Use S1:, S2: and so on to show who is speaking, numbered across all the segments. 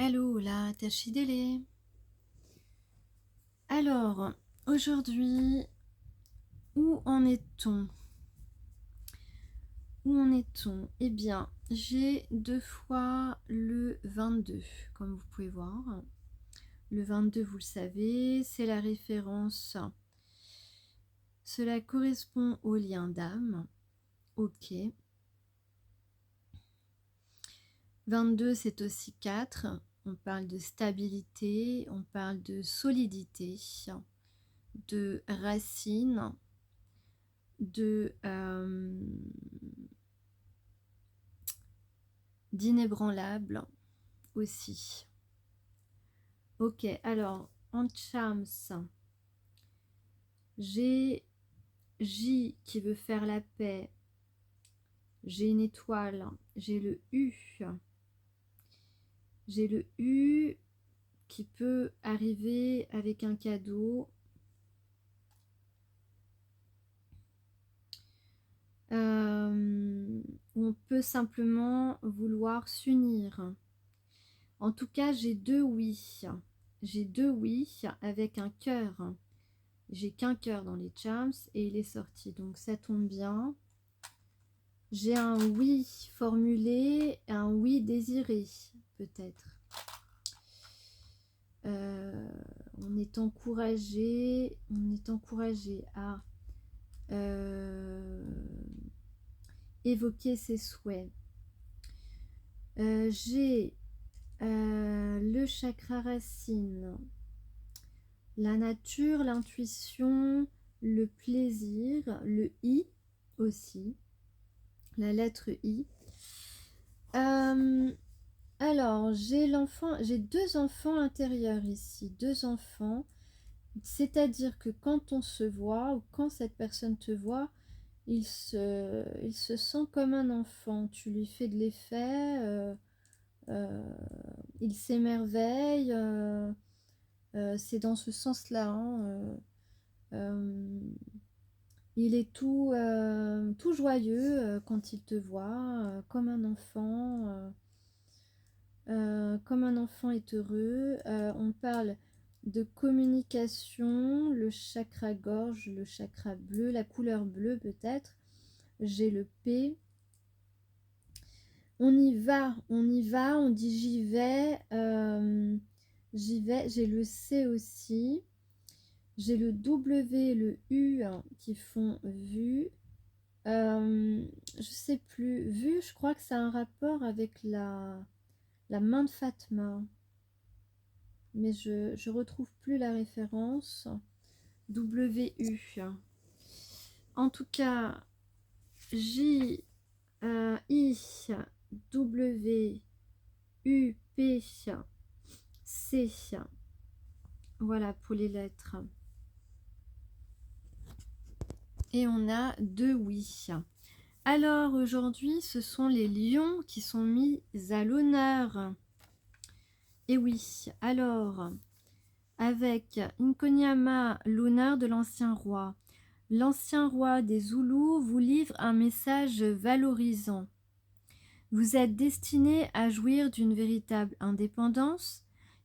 S1: Hello la Tachidélé. Alors, aujourd'hui, où en est-on? Où en est-on? Eh bien, j'ai 2 fois le 22, comme vous pouvez voir. Le 22, vous le savez, c'est la référence. Cela correspond au lien d'âme. Ok. 22, c'est aussi 4. On parle de stabilité, on parle de solidité, de racines, d'inébranlable aussi. Ok, alors en charms, j'ai J qui veut faire la paix, j'ai une étoile, j'ai le U qui peut arriver avec un cadeau. On peut simplement vouloir s'unir. En tout cas, j'ai 2 oui. J'ai 2 oui avec un cœur. J'ai qu'un cœur dans les charms et il est sorti. Donc ça tombe bien. J'ai un oui formulé, un oui désiré, peut-être. On est encouragé à évoquer ses souhaits. J'ai le chakra racine, la nature, l'intuition, le plaisir, le I aussi, la lettre I. Alors, j'ai 2 enfants intérieurs ici, 2 enfants, c'est-à-dire que quand on se voit ou quand cette personne te voit, il se sent comme un enfant. Tu lui fais de l'effet, il s'émerveille, c'est dans ce sens-là, hein, il est tout joyeux quand il te voit, comme un enfant. Comme un enfant est heureux. On parle de communication, le chakra gorge, le chakra bleu, la couleur bleue peut-être. J'ai le P. On y va, on dit j'y vais. J'ai le C aussi. J'ai le W, le U qui font vue. Je sais plus. Vue, je crois que ça a un rapport avec la main de Fatma. Mais je retrouve plus la référence. WU. En tout cas, J, I, W, U, P, C. Voilà pour les lettres. Et on a 2 oui. Alors aujourd'hui, ce sont les lions qui sont mis à l'honneur. Et oui, alors, avec Inconyama, l'honneur de l'ancien roi. L'ancien roi des Zoulous vous livre un message valorisant. Vous êtes destiné à jouir d'une véritable indépendance.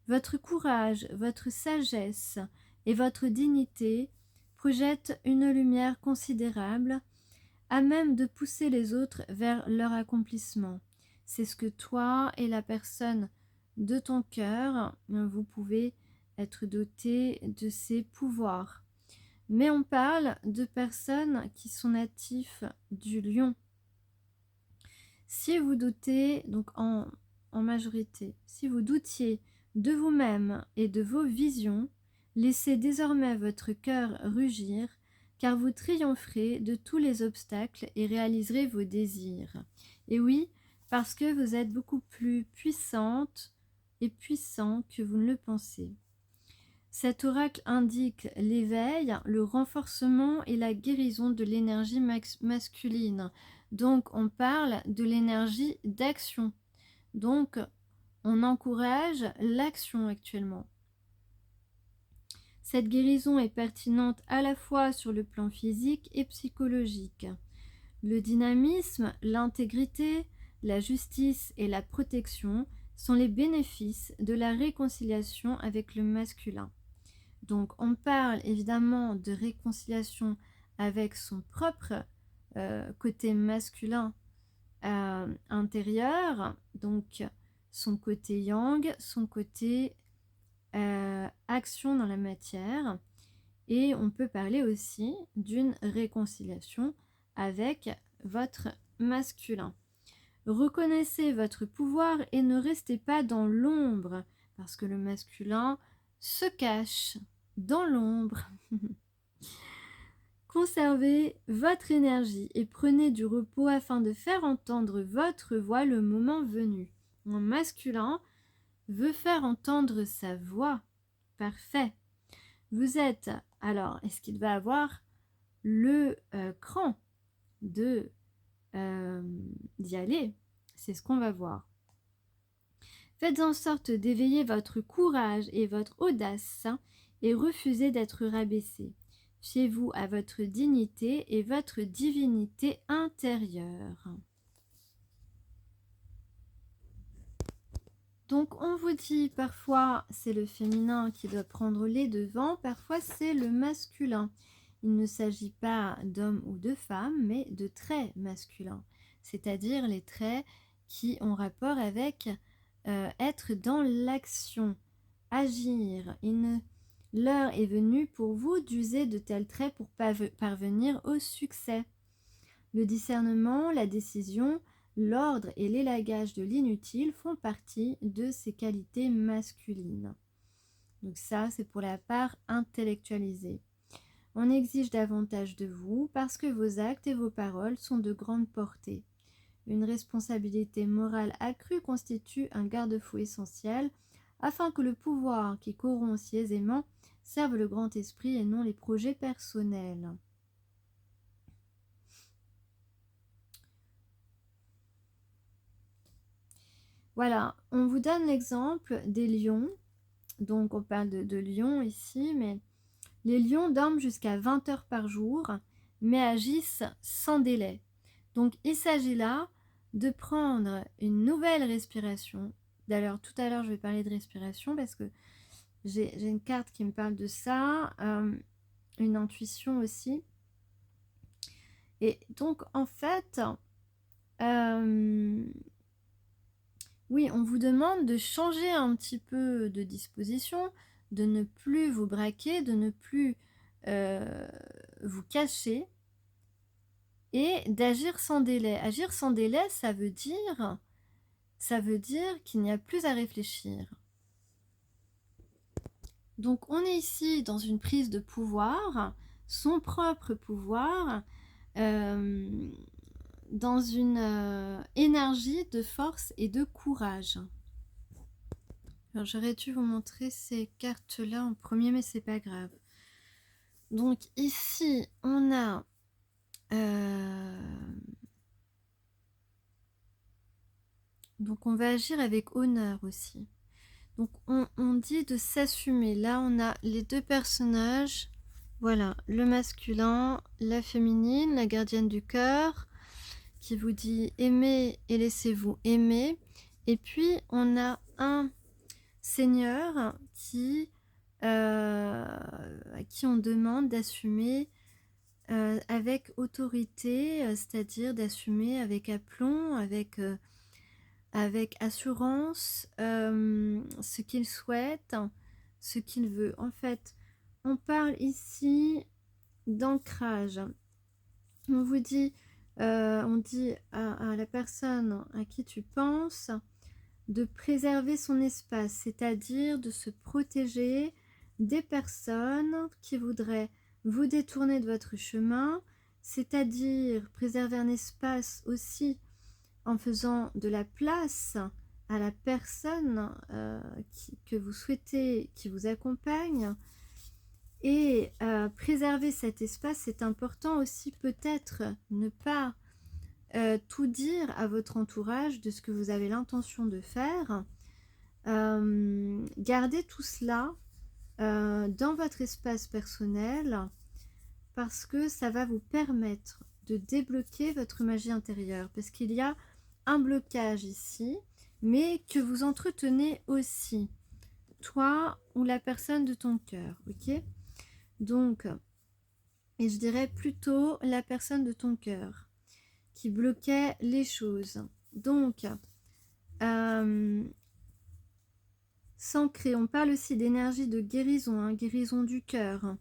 S1: Votre courage, votre sagesse et votre dignité projettent une lumière considérable, à même de pousser les autres vers leur accomplissement. C'est ce que toi et la personne de ton cœur, vous pouvez être doté de ces pouvoirs. Mais on parle de personnes qui sont natifs du lion. Si vous doutez, donc en majorité, si vous doutiez de vous-même et de vos visions, laissez désormais votre cœur rugir, car vous triompherez de tous les obstacles et réaliserez vos désirs. Et oui, parce que vous êtes beaucoup plus puissante et puissant que vous ne le pensez. Cet oracle indique l'éveil, le renforcement et la guérison de l'énergie masculine. Donc, on parle de l'énergie d'action. Donc, on encourage l'action actuellement. Cette guérison est pertinente à la fois sur le plan physique et psychologique. Le dynamisme, l'intégrité, la justice et la protection sont les bénéfices de la réconciliation avec le masculin. Donc on parle évidemment de réconciliation avec son propre côté masculin intérieur, donc son côté yang, son côté action dans la matière, et on peut parler aussi d'une réconciliation avec votre masculin. Reconnaissez votre pouvoir et ne restez pas dans l'ombre, parce que le masculin se cache dans l'ombre. Conservez votre énergie et prenez du repos afin de faire entendre votre voix le moment venu. Un masculin veut faire entendre sa voix. Parfait. Vous êtes, alors, est-ce qu'il va avoir le cran de d'y aller? C'est ce qu'on va voir. Faites en sorte d'éveiller votre courage et votre audace et refusez d'être rabaissé. Fiez-vous à votre dignité et votre divinité intérieure. Donc on vous dit parfois c'est le féminin qui doit prendre les devants, parfois c'est le masculin. Il ne s'agit pas d'hommes ou de femmes, mais de traits masculins, c'est-à-dire les traits qui ont rapport avec être dans l'action, agir. L'heure est venue pour vous d'user de tels traits pour parvenir au succès. Le discernement, la décision, l'ordre et l'élagage de l'inutile font partie de ces qualités masculines. Donc ça, c'est pour la part intellectualisée. On exige davantage de vous parce que vos actes et vos paroles sont de grande portée. Une responsabilité morale accrue constitue un garde-fou essentiel afin que le pouvoir qui corrompt si aisément serve le grand esprit et non les projets personnels. Voilà, on vous donne l'exemple des lions. Donc on parle de lions ici, mais les lions dorment jusqu'à 20 heures par jour, mais agissent sans délai. Donc il s'agit là de prendre une nouvelle respiration. D'ailleurs, tout à l'heure, je vais parler de respiration parce que j'ai une carte qui me parle de ça, une intuition aussi. Et donc, en fait, oui, on vous demande de changer un petit peu de disposition, de ne plus vous braquer, de ne plus vous cacher et d'agir sans délai. Agir sans délai, ça veut dire qu'il n'y a plus à réfléchir. Donc on est ici dans une prise de pouvoir, son propre pouvoir, dans une énergie de force et de courage. Alors j'aurais dû vous montrer ces cartes-là en premier, mais c'est pas grave. Donc ici, on a donc on va agir avec honneur aussi. Donc on dit de s'assumer. Là, on a les deux personnages. Voilà, le masculin, la féminine, la gardienne du cœur, qui vous dit aimez et laissez-vous aimer. Et puis, on a un seigneur à qui on demande d'assumer avec autorité, c'est-à-dire d'assumer avec aplomb, avec assurance ce qu'il souhaite, ce qu'il veut. En fait, on parle ici d'ancrage. On vous dit, on dit à la personne à qui tu penses de préserver son espace, c'est-à-dire de se protéger des personnes qui voudraient vous détourner de votre chemin, c'est-à-dire préserver un espace aussi en faisant de la place à la personne que vous souhaitez, qui vous accompagne. Et préserver cet espace, c'est important aussi, peut-être ne pas tout dire à votre entourage de ce que vous avez l'intention de faire. Gardez tout cela dans votre espace personnel parce que ça va vous permettre de débloquer votre magie intérieure, parce qu'il y a un blocage ici mais que vous entretenez aussi, toi ou la personne de ton cœur, ok? Donc, et je dirais plutôt la personne de ton cœur qui bloquait les choses. Donc, s'ancrer, on parle aussi d'énergie de guérison, hein, guérison du cœur.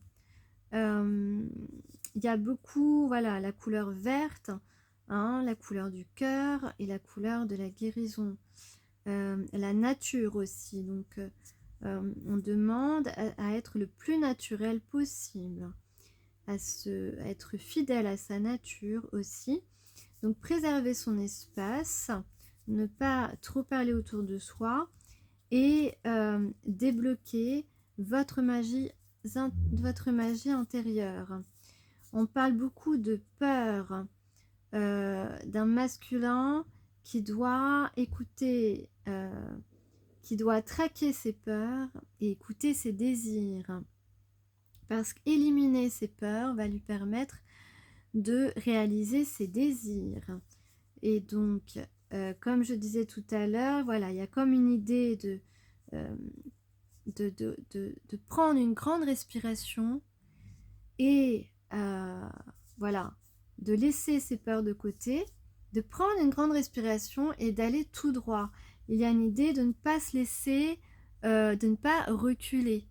S1: Il y a beaucoup, voilà, la couleur verte, hein, la couleur du cœur et la couleur de la guérison. La nature aussi, donc on demande à être le plus naturel possible, à être fidèle à sa nature aussi. Donc préserver son espace, ne pas trop parler autour de soi et débloquer votre magie intérieure. On parle beaucoup de peur, d'un masculin qui doit écouter, qui doit traquer ses peurs et écouter ses désirs. Parce qu'éliminer ses peurs va lui permettre de réaliser ses désirs. Et donc, comme je disais tout à l'heure, voilà, il y a comme une idée de prendre une grande respiration et voilà, de laisser ses peurs de côté, de prendre une grande respiration et d'aller tout droit. Il y a une idée de ne pas se laisser, de ne pas reculer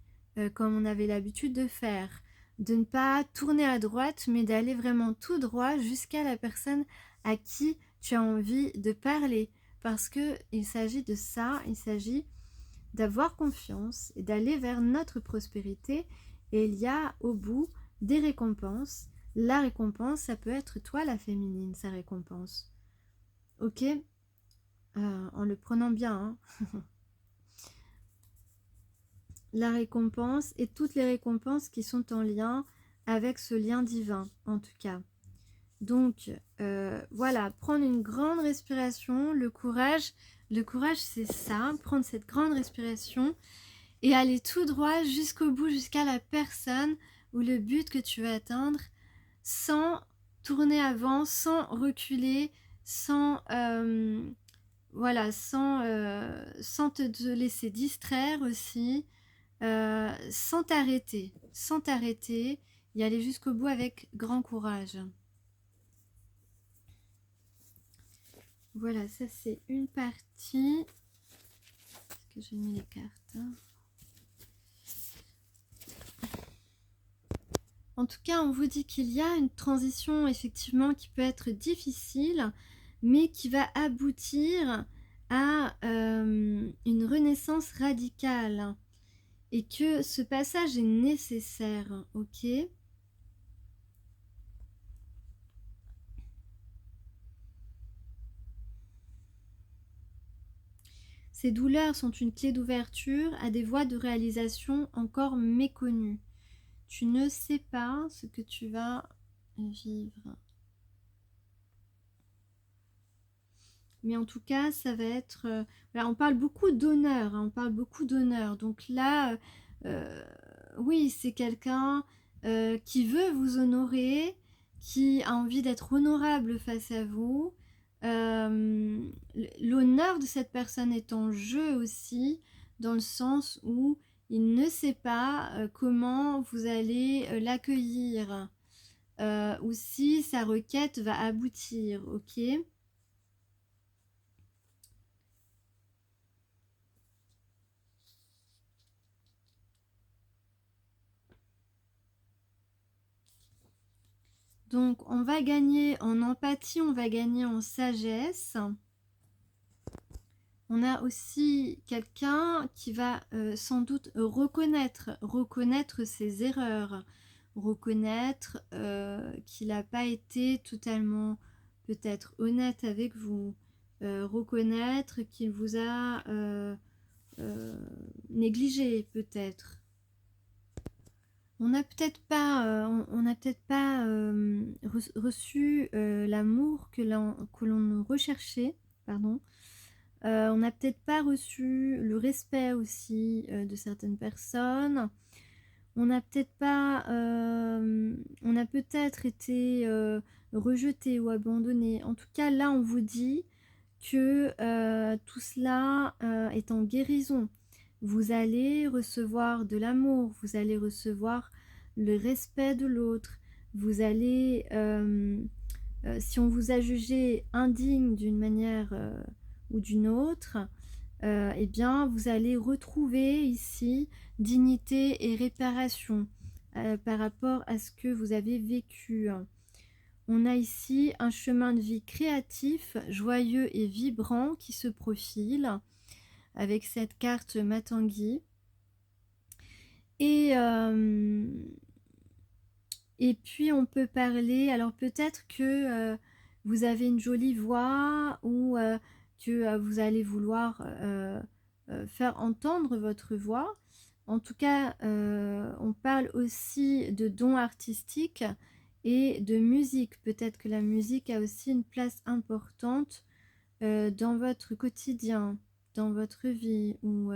S1: comme on avait l'habitude de faire, de ne pas tourner à droite, mais d'aller vraiment tout droit jusqu'à la personne à qui tu as envie de parler. Parce qu'il s'agit de ça, il s'agit d'avoir confiance et d'aller vers notre prospérité. Et il y a au bout des récompenses. La récompense, ça peut être toi la féminine, sa récompense. Ok, en le prenant bien. Hein. La récompense et toutes les récompenses qui sont en lien avec ce lien divin, en tout cas. Donc, voilà, prendre une grande respiration, le courage c'est ça, prendre cette grande respiration et aller tout droit jusqu'au bout, jusqu'à la personne ou le but que tu veux atteindre, sans tourner avant, sans reculer, sans voilà, sans te laisser distraire aussi, sans t'arrêter, y aller jusqu'au bout avec grand courage. Voilà, ça c'est une partie. Est-ce que j'ai mis les cartes, hein? En tout cas, on vous dit qu'il y a une transition effectivement qui peut être difficile, mais qui va aboutir à une renaissance radicale. Et que ce passage est nécessaire, ok? Ces douleurs sont une clé d'ouverture à des voies de réalisation encore méconnues. Tu ne sais pas ce que tu vas vivre. Mais en tout cas, ça va être... voilà, on parle beaucoup d'honneur, hein, on parle beaucoup d'honneur. Donc là, oui, c'est quelqu'un qui veut vous honorer, qui a envie d'être honorable face à vous. L'honneur de cette personne est en jeu aussi, dans le sens où il ne sait pas comment vous allez l'accueillir ou si sa requête va aboutir, ok? Donc, on va gagner en empathie, on va gagner en sagesse. On a aussi quelqu'un qui va sans doute reconnaître ses erreurs, reconnaître qu'il n'a pas été totalement peut-être honnête avec vous, reconnaître qu'il vous a négligé peut-être. On n'a peut-être pas, reçu l'amour que l'on recherchait, pardon. On n'a peut-être pas reçu le respect aussi de certaines personnes. On n'a peut-être pas, on a peut-être été rejeté ou abandonné. En tout cas, là, on vous dit que tout cela est en guérison. Vous allez recevoir de l'amour, vous allez recevoir le respect de l'autre, vous allez, si on vous a jugé indigne d'une manière ou d'une autre, eh bien, vous allez retrouver ici dignité et réparation par rapport à ce que vous avez vécu. On a ici un chemin de vie créatif, joyeux et vibrant qui se profile avec cette carte Matangi. Et puis on peut parler, alors peut-être que vous avez une jolie voix ou que vous allez vouloir faire entendre votre voix. En tout cas, on parle aussi de dons artistiques et de musique. Peut-être que la musique a aussi une place importante dans votre quotidien, dans votre vie ou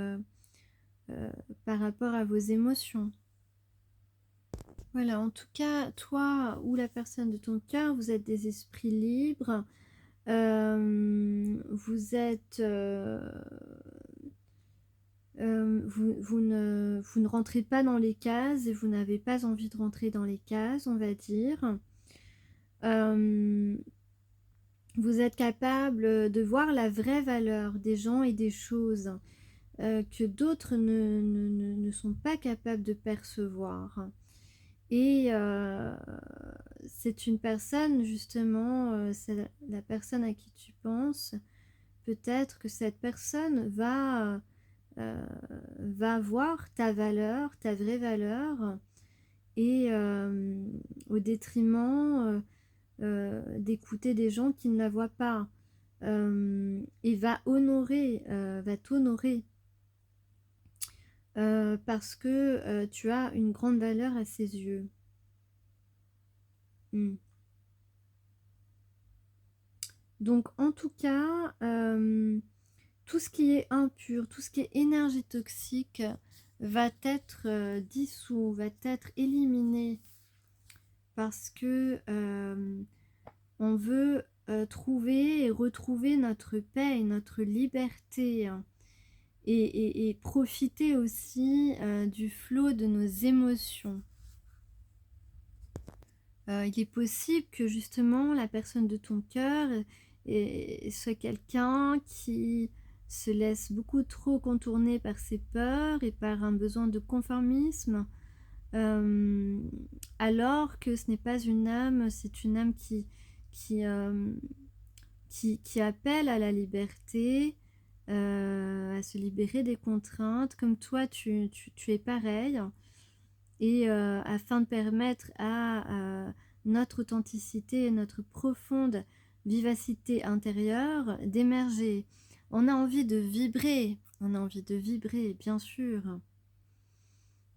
S1: par rapport à vos émotions. Voilà, en tout cas, toi ou la personne de ton cœur, vous êtes des esprits libres. Vous êtes... vous ne rentrez pas dans les cases et vous n'avez pas envie de rentrer dans les cases, on va dire. Vous êtes capable de voir la vraie valeur des gens et des choses que d'autres ne sont pas capables de percevoir. Et c'est une personne, justement, c'est la personne à qui tu penses. Peut-être que cette personne va voir ta valeur, ta vraie valeur, et au détriment d'écouter des gens qui ne la voient pas. Et va t'honorer. Parce que tu as une grande valeur à ses yeux. Donc en tout cas, tout ce qui est impur, tout ce qui est énergie toxique va être dissous, va être éliminé parce que on veut trouver et retrouver notre paix et notre liberté, hein, et profiter aussi du flot de nos émotions. Il est possible que justement la personne de ton cœur soit quelqu'un qui se laisse beaucoup trop contourner par ses peurs et par un besoin de conformisme, alors que ce n'est pas une âme, c'est une âme qui appelle à la liberté, à se libérer des contraintes, comme toi tu es pareil, et afin de permettre à notre authenticité et notre profonde vivacité intérieure d'émerger. On a envie de vibrer, bien sûr,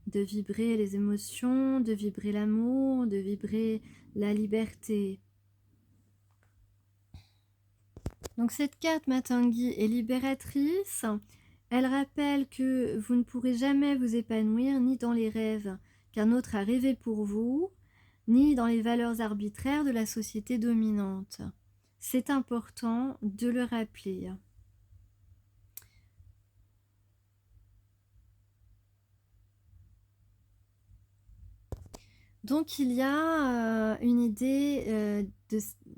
S1: de vibrer les émotions, de vibrer l'amour, de vibrer la liberté. Donc cette carte Matangi est libératrice. Elle rappelle que vous ne pourrez jamais vous épanouir ni dans les rêves qu'un autre a rêvé pour vous, ni dans les valeurs arbitraires de la société dominante. C'est important de le rappeler. Donc il y a une idée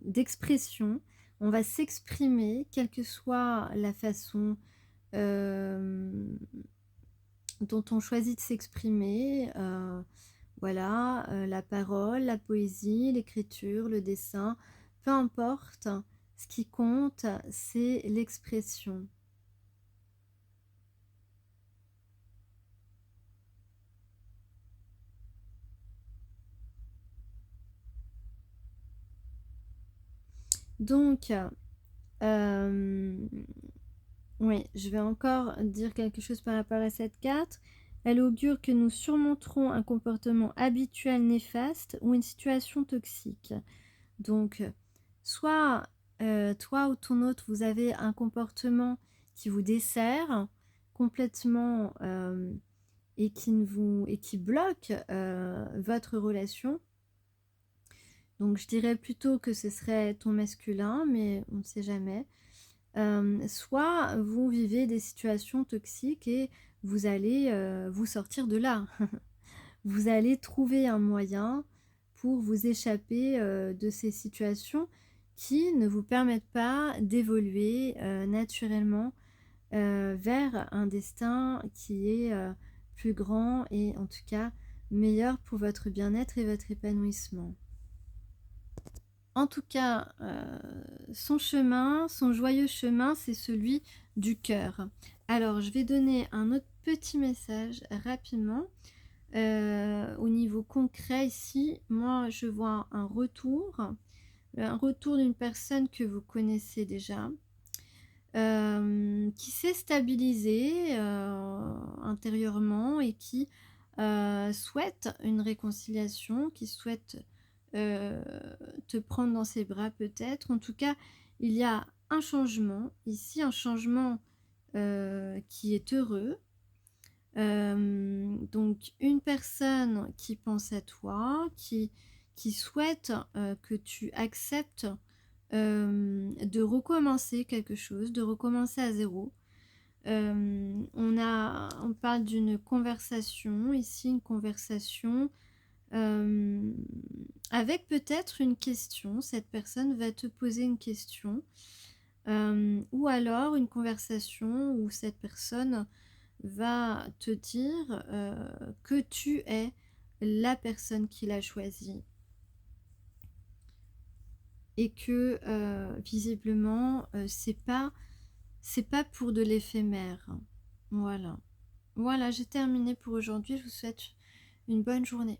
S1: d'expression. On va s'exprimer, quelle que soit la façon dont on choisit de s'exprimer. Voilà, la parole, la poésie, l'écriture, le dessin, peu importe. Ce qui compte, c'est l'expression. Donc, oui, je vais encore dire quelque chose par rapport à cette carte. Elle augure que nous surmonterons un comportement habituel néfaste ou une situation toxique. Donc, soit toi ou ton autre, vous avez un comportement qui vous dessert complètement et qui bloque votre relation. Donc, je dirais plutôt que ce serait ton masculin, mais on ne sait jamais. soit vous vivez des situations toxiques et vous allez, vous sortir de là. Vous allez trouver un moyen pour vous échapper, de ces situations qui ne vous permettent pas d'évoluer, naturellement, vers un destin qui est, plus grand et en tout cas meilleur pour votre bien-être et votre épanouissement. En tout cas, son chemin, son joyeux chemin, c'est celui du cœur. Alors je vais donner un autre petit message rapidement. Au niveau concret ici, moi je vois un retour d'une personne que vous connaissez déjà, qui s'est stabilisée, intérieurement et qui, souhaite une réconciliation, qui souhaite, heu, te prendre dans ses bras peut-être. En tout cas, il y a un changement ici, un changement, qui est heureux. Donc une personne qui pense à toi, qui souhaite, que tu acceptes, de recommencer quelque chose, de recommencer à zéro. On parle d'une conversation ici, une conversation, hem, avec peut-être une question. Cette personne va te poser une question, ou alors une conversation où cette personne va te dire, que tu es la personne qu'il a choisie et que, visiblement, c'est pas pour de l'éphémère. Voilà. Voilà, j'ai terminé pour aujourd'hui. Je vous souhaite une bonne journée.